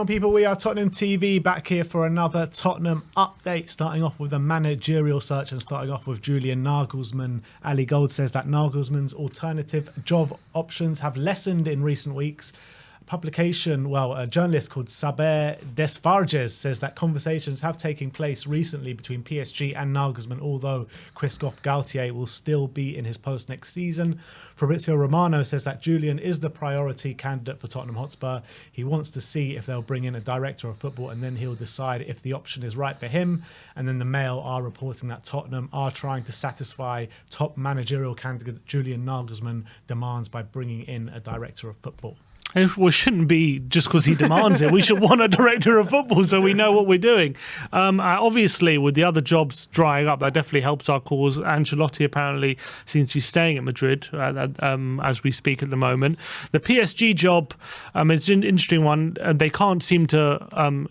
on, people? We are Tottenham TV, back here for another Tottenham update, starting off with the managerial search and starting off with Julian Nagelsmann. Ali Gold says that Nagelsmann's alternative job options have lessened in recent weeks. A journalist called Saber Desfarges says that conversations have taken place recently between PSG and Nagelsmann, although Christophe Galtier will still be in his post next season. Fabrizio Romano says that Julian is the priority candidate for Tottenham Hotspur. He wants to see if they'll bring in a director of football and then he'll decide if the option is right for him. And then the Mail are reporting that Tottenham are trying to satisfy top managerial candidate Julian Nagelsmann demands by bringing in a director of football. Well, it shouldn't be just because he demands it. We should want a director of football so we know what we're doing. Obviously, with the other jobs drying up, that definitely helps our cause. Ancelotti apparently seems to be staying at Madrid as we speak at the moment. The PSG job is an interesting one. They can't seem to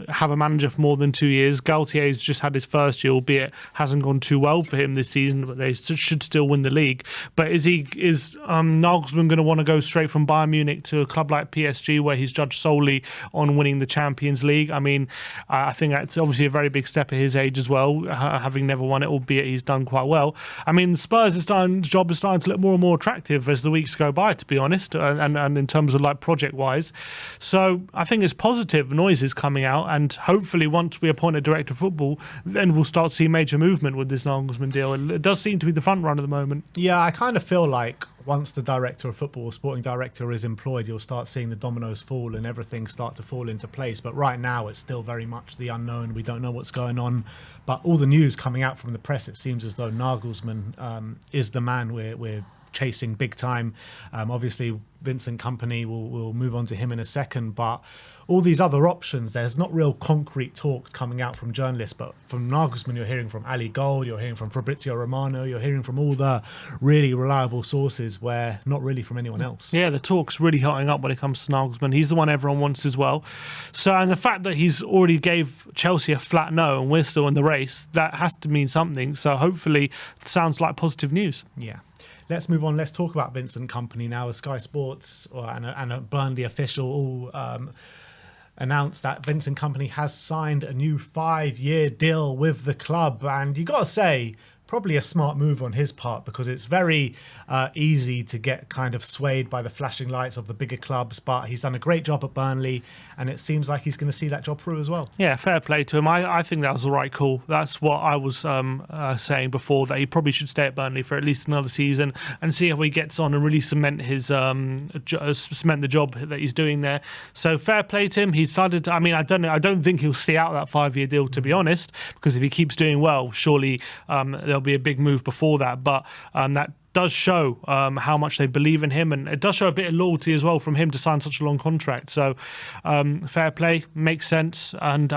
have a manager for more than 2 years. Galtier's just had his first year, albeit hasn't gone too well for him this season, but they should still win the league. But is Nagelsmann going to want to go straight from Bayern Munich to a club like PSG, where he's judged solely on winning the Champions League? I mean, I think that's obviously a very big step at his age as well, having never won it, albeit he's done quite well. I mean, Spurs' job is starting to look more and more attractive as the weeks go by, to be honest, and in terms of like project-wise. So I think it's positive noises coming out, and hopefully once we appoint a director of football, then we'll start to see major movement with this Nagelsmann deal. It does seem to be the front run at the moment. Yeah, I kind of feel like once the director of football, sporting director, is employed, you'll start seeing the dominoes fall and everything start to fall into place. But right now, it's still very much the unknown. We don't know what's going on. But all the news coming out from the press, it seems as though Nagelsmann is the man we're chasing big time. Obviously, Vincent Kompany will move on to him in a second. But all these other options, there's not real concrete talks coming out from journalists, but from Nagelsmann, you're hearing from Ali Gold, you're hearing from Fabrizio Romano, you're hearing from all the really reliable sources, where not really from anyone else. Yeah, the talk's really hotting up when it comes to Nagelsmann. He's the one everyone wants as well. So, and the fact that he's already gave Chelsea a flat no and we're still in the race, that has to mean something. So hopefully it sounds like positive news. Yeah. Let's move on. Let's talk about Vincent Kompany now. As Sky Sports and a Burnley official all announced that Vincent Kompany has signed a new 5-year deal with the club. And you got to say, probably a smart move on his part, because it's very easy to get kind of swayed by the flashing lights of the bigger clubs. But he's done a great job at Burnley, and it seems like he's going to see that job through as well. Yeah, fair play to him. I think that was the right call. That's what I was saying before, that he probably should stay at Burnley for at least another season and see how he gets on and really cement his cement the job that he's doing there. So fair play to him. He started. I mean, I don't think he'll see out that 5-year deal, to be honest, because if he keeps doing well, surely there'll be a big move before that. But that does show how much they believe in him, and it does show a bit of loyalty as well from him to sign such a long contract. So fair play, makes sense, and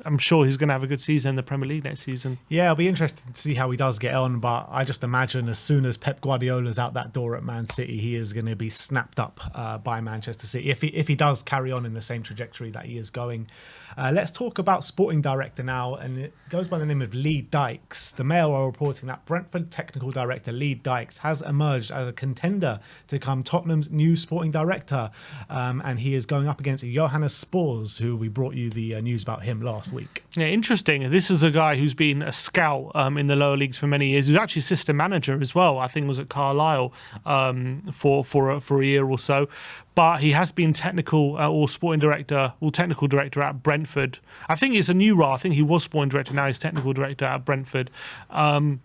I'm sure he's going to have a good season in the Premier League next season. Yeah, it'll be interesting to see how he does get on, but I just imagine as soon as Pep Guardiola's out that door at Man City, he is going to be snapped up by Manchester City if he does carry on in the same trajectory that he is going. Let's talk about sporting director now, and it goes by the name of Lee Dykes. The Mail are reporting that Brentford technical director Lee Dykes has emerged as a contender to become Tottenham's new sporting director, and he is going up against Johannes Spurs, who we brought you the news about him last week. Yeah, interesting. This is a guy who's been a scout in the lower leagues for many years. He was actually assistant manager as well. I think was at Carlisle for a year or so. But he has been technical or sporting director or technical director at Brentford. I think it's a new role. I think he was sporting director. Now he's technical director at Brentford. And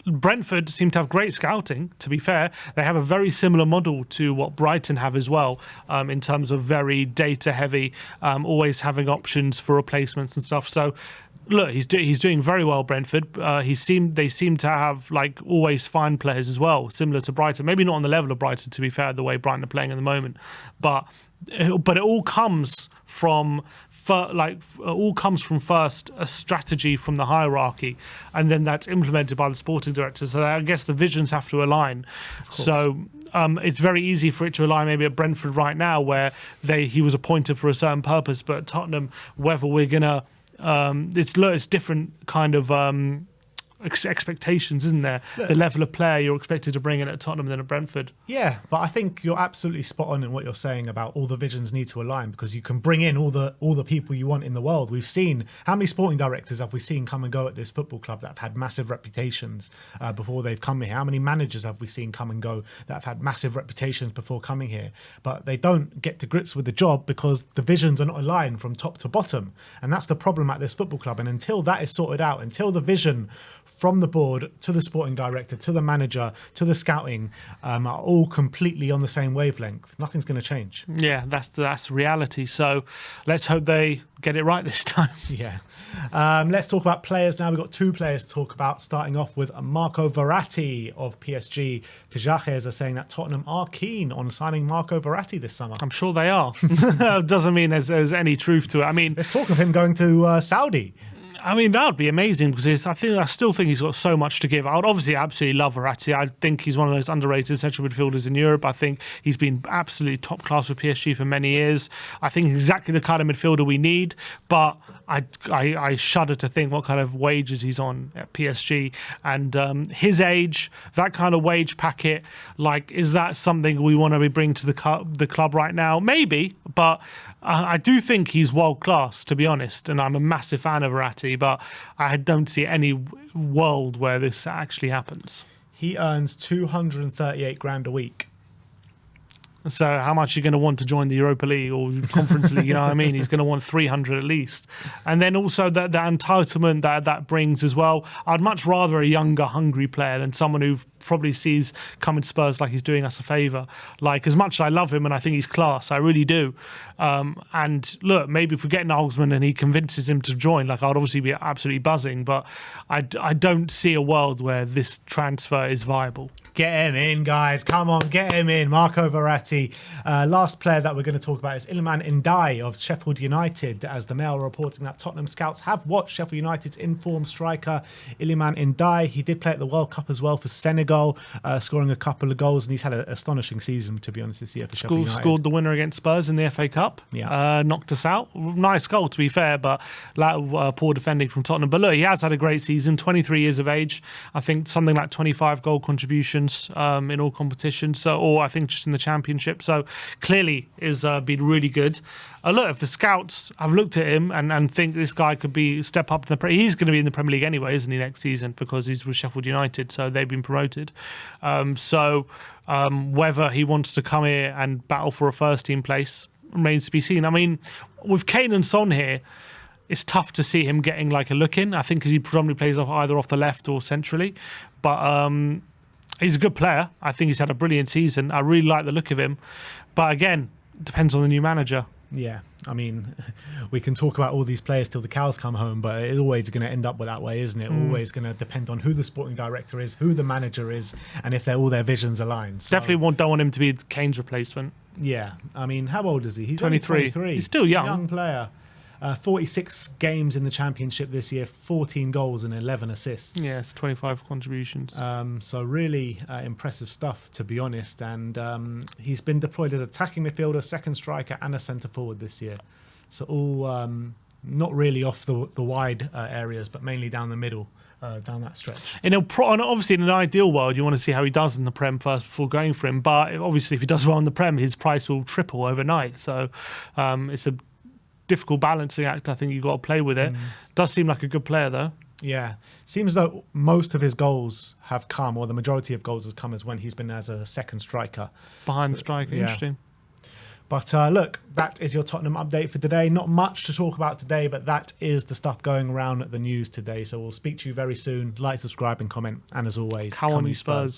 Brentford seem to have great scouting, to be fair. They have a very similar model to what Brighton have as well, in terms of very data heavy, always having options for replacements and stuff. So look, he's doing very well, Brentford. They seem to have like always fine players as well, similar to Brighton. Maybe not on the level of Brighton, to be fair, the way Brighton are playing at the moment. But it all comes from first a strategy from the hierarchy, and then that's implemented by the sporting director. So I guess the visions have to align. So it's very easy for it to align maybe at Brentford right now, where he was appointed for a certain purpose, but at Tottenham, whether we're gonna it's different kind of expectations, isn't there? The level of player you're expected to bring in at Tottenham than at Brentford. Yeah, but I think you're absolutely spot on in what you're saying about all the visions need to align, because you can bring in all the people you want in the world. We've seen, how many sporting directors have we seen come and go at this football club that have had massive reputations before they've come here? How many managers have we seen come and go that have had massive reputations before coming here? But they don't get to grips with the job because the visions are not aligned from top to bottom. And that's the problem at this football club. And until that is sorted out, until the vision from the board to the sporting director, to the manager, to the scouting are all completely on the same wavelength, nothing's going to change. Yeah, that's reality. So let's hope they get it right this time. Yeah. Let's talk about players now. We've got two players to talk about, starting off with Marco Verrati of PSG. Fijajes are saying that Tottenham are keen on signing Marco Verrati this summer. I'm sure they are. Doesn't mean there's any truth to it. I mean, there's talk of him going to Saudi. I mean, that would be amazing, because I still think he's got so much to give. I would obviously absolutely love Verratti. I think he's one of those underrated central midfielders in Europe. I think he's been absolutely top class with PSG for many years. I think he's exactly the kind of midfielder we need, but I shudder to think what kind of wages he's on at PSG, and his age, that kind of wage packet. Like, is that something we want to bring to the club right now? Maybe, but I do think he's world class, to be honest, and I'm a massive fan of Verratti, but I don't see any world where this actually happens. He earns 238 grand a week. So how much are you going to want to join the Europa League or Conference League? You know what I mean? He's going to want 300 at least. And then also the entitlement that brings as well. I'd much rather a younger, hungry player than someone who probably sees coming to Spurs like he's doing us a favour. Like, as much as I love him and I think he's class, I really do. And look, maybe if we get Nagelsmann and he convinces him to join, like, I'd obviously be absolutely buzzing. But I don't see a world where this transfer is viable. Get him in, guys. Come on, get him in. Marco Verratti. Last player that we're going to talk about is Iliman Ndiaye of Sheffield United, as the Mail are reporting that Tottenham scouts have watched Sheffield United's informed striker Iliman Ndiaye. He did play at the World Cup as well for Senegal, scoring a couple of goals, and he's had an astonishing season, to be honest, this year for Sheffield United. Scored the winner against Spurs in the FA Cup. Yeah. Knocked us out. Nice goal, to be fair, but poor defending from Tottenham. But look, he has had a great season, 23 years of age. I think something like 25 goal contributions in all competitions, or I think just in the Championship. So clearly has been really good. Look, if the scouts have looked at him and think this guy could step up in he's going to be in the Premier League anyway, isn't he, next season, because he's with Sheffield United, so they've been promoted. Whether he wants to come here and battle for a first-team place remains to be seen. I mean, with Kane and Son here, it's tough to see him getting like a look in. I think because he predominantly plays either off the left or centrally, but he's a good player. I think he's had a brilliant season. I really like the look of him. But again, depends on the new manager. Yeah, I mean, we can talk about all these players till the cows come home, but it's always going to end up that way, isn't it? Always going to depend on who the sporting director is, who the manager is, and if all their visions align. So, definitely don't want him to be Kane's replacement. Yeah, I mean, how old is he? He's 23. Only 23. He's still young. Young player. 46 games in the Championship this year, 14 goals and 11 assists. Yes, 25 contributions. So really impressive stuff, to be honest. And he's been deployed as attacking midfielder, second striker and a centre forward this year. So all not really off the wide areas, but mainly down the middle. Down that stretch. And obviously, in an ideal world, you want to see how he does in the Prem first before going for him. But obviously, if he does well in the Prem, his price will triple overnight. So it's a difficult balancing act. I think you've got to play with it. Does seem like a good player, though. Yeah. Seems though most of his goals have come, or the majority of goals has come, as when he's been as a second striker. Behind the striker. Yeah. Interesting. But look, that is your Tottenham update for today. Not much to talk about today, but that is the stuff going around the news today. So we'll speak to you very soon. Like, subscribe and comment. And as always, come on, you Spurs.